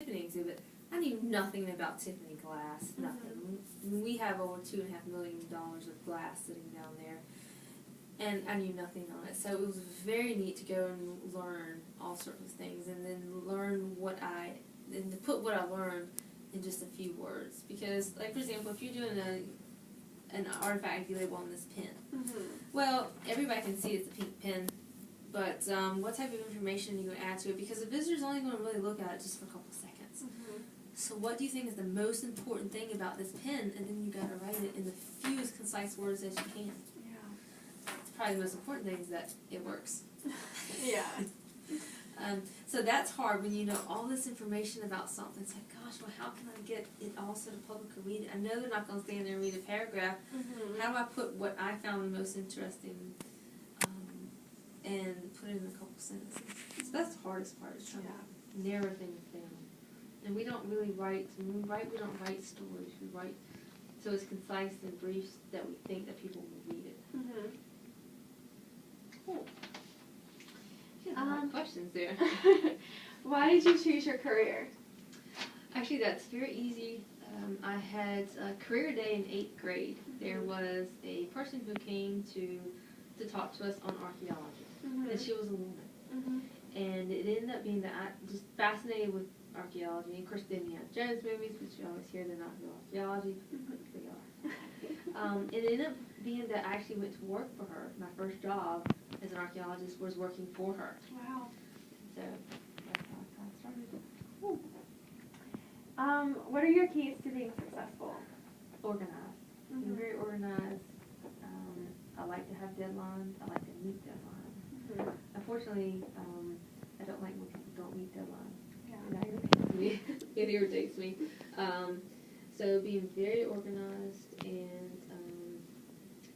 Tiffany exhibit. I knew nothing about Tiffany glass, nothing. We have over $2.5 million of glass sitting down there, and I knew nothing on it. So it was very neat to go and learn all sorts of things, and then learn and to put what I learned in just a few words. Because, like, for example, if you're doing an artifact label on this pen, well, everybody can see it's a pink pen, but what type of information are you going to add to it? Because the visitor's only going to really look at it just for a couple of seconds. So what do you think is the most important thing about this pen? And then you got to write it in the fewest concise words as you can. Yeah. It's probably the most important thing is that it works. Yeah. So that's hard when you know all this information about something. It's like, gosh, well, how can I get it all so the public can read it? I know they're not going to stand there and read a paragraph. How do I put what I found the most interesting and put it in a couple sentences? So that's the hardest part, is trying to narrow things down. And we don't really write, when we write, we don't write stories. We write so it's concise and brief that we think that people will read it. Cool. Questions there. Why did you choose your career? Actually, that's very easy. I had a career day in 8th grade. There was a person who came to talk to us on archaeology, and she was a woman. And it ended up being that I just fascinated with archaeology. And of course, then you have Jones movies, which you always hear they're not real archaeology, but they are. It ended up being that I actually went to work for her. My first job as an archaeologist was working for her. Wow. So that's how I started. What are your keys to being successful? Organized. I'm very organized. I like to have deadlines. I like to meet deadlines. Unfortunately, I don't like when people don't meet deadlines. That irritates me. It irritates me. So being very organized and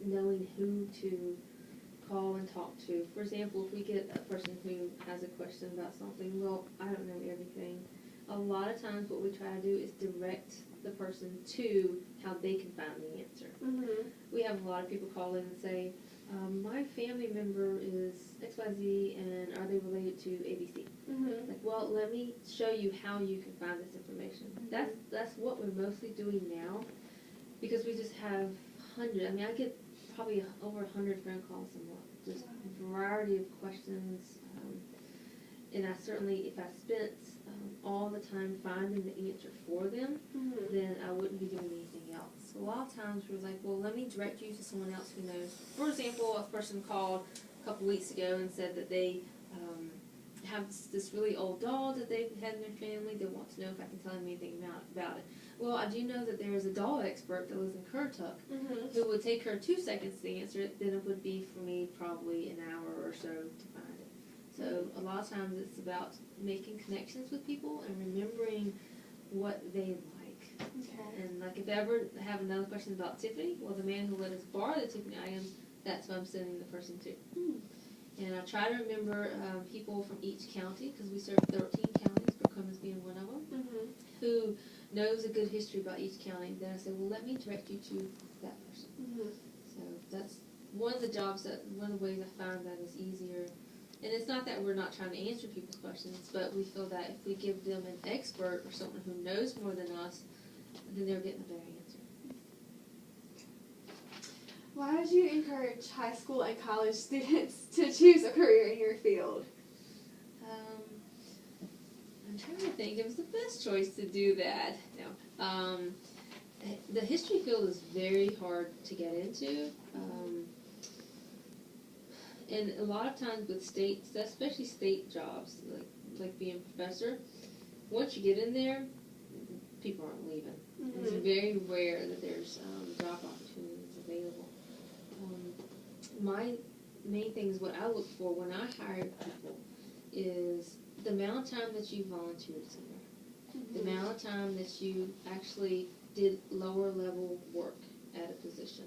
knowing who to call and talk to. For example, if we get a person who has a question about something, well, I don't know everything. A lot of times what we try to do is direct the person to how they can find the answer. We have a lot of people call in and say, my family member is XYZ, and are they related to ABC? Like, well, let me show you how you can find this information. That's what we're mostly doing now, because we just have hundreds. I mean, I get probably over 100 phone calls a month, just a variety of questions. And I certainly, if I spent all the time finding the answer for them, then I wouldn't be doing anything else. So a lot of times we're like, well, let me direct you to someone else who knows. For example, a person called a couple weeks ago and said that they have this really old doll that they've had in their family. They want to know if I can tell them anything about it. Well, I do know that there is a doll expert that lives in Currituck who would take her 2 seconds to answer it, then it would be for me probably an hour or so to find it. So a lot of times it's about making connections with people and remembering what they like. And like if I ever have another question about Tiffany, well, the man who let us borrow the Tiffany items, that's who I'm sending the person to. And I try to remember people from each county, because we serve 13 counties, Cummins being one of them, who knows a good history about each county. Then I say, well, let me direct you to that person. So that's one of the jobs one of the ways I found that is easier. And it's not that we're not trying to answer people's questions, but we feel that if we give them an expert or someone who knows more than us, then they're getting a better answer. Why would you encourage high school and college students to choose a career in your field? I'm trying to think. It was the best choice to do that. No. The history field is very hard to get into. And a lot of times with states, especially state jobs, like being a professor, once you get in there, people aren't leaving. It's very rare that there's job opportunities available. My main thing is what I look for when I hire people is the amount of time that you volunteered somewhere, the amount of time that you actually did lower level work at a position.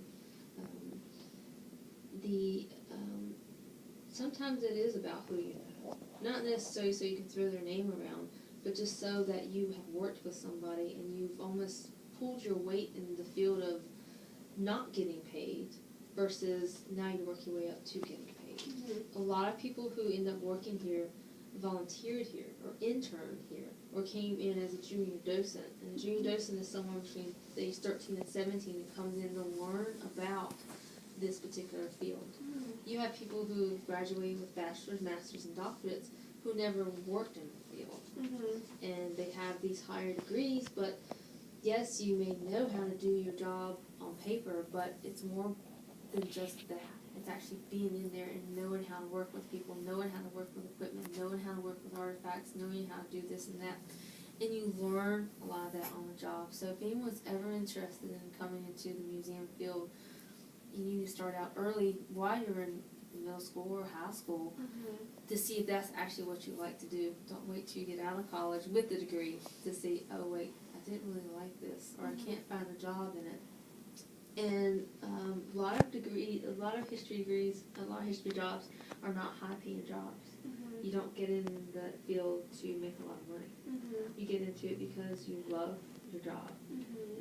Sometimes it is about who you know. Not necessarily so you can throw their name around, but just so that you have worked with somebody and you've almost pulled your weight in the field of not getting paid versus now you work your way up to getting paid. A lot of people who end up working here volunteered here or interned here or came in as a junior docent. And a junior docent is someone between age 13 and 17 that comes in to learn about this particular field. Mm-hmm. You have people who graduate with bachelor's, master's, and doctorates who never worked in the field. Mm-hmm. And they have these higher degrees, but yes, you may know how to do your job on paper, but it's more than just that. It's actually being in there and knowing how to work with people, knowing how to work with equipment, knowing how to work with artifacts, knowing how to do this and that. And you learn a lot of that on the job. So if anyone's ever interested in coming into the museum field, you need to start out early while you're in middle school or high school to see if that's actually what you like to do. Don't wait till you get out of college with the degree to see, oh wait, I didn't really like this, or I can't find a job in it. And a lot of history degrees, a lot of history jobs are not high-paying jobs. You don't get in the field to make a lot of money. You get into it because you love your job.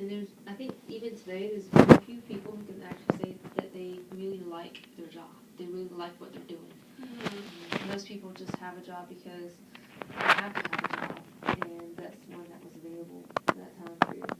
And I think even today, there's very few people who can actually say that they really like their job. They really like what they're doing. Most people just have a job because they have to have a job, and that's one that was available at that time period.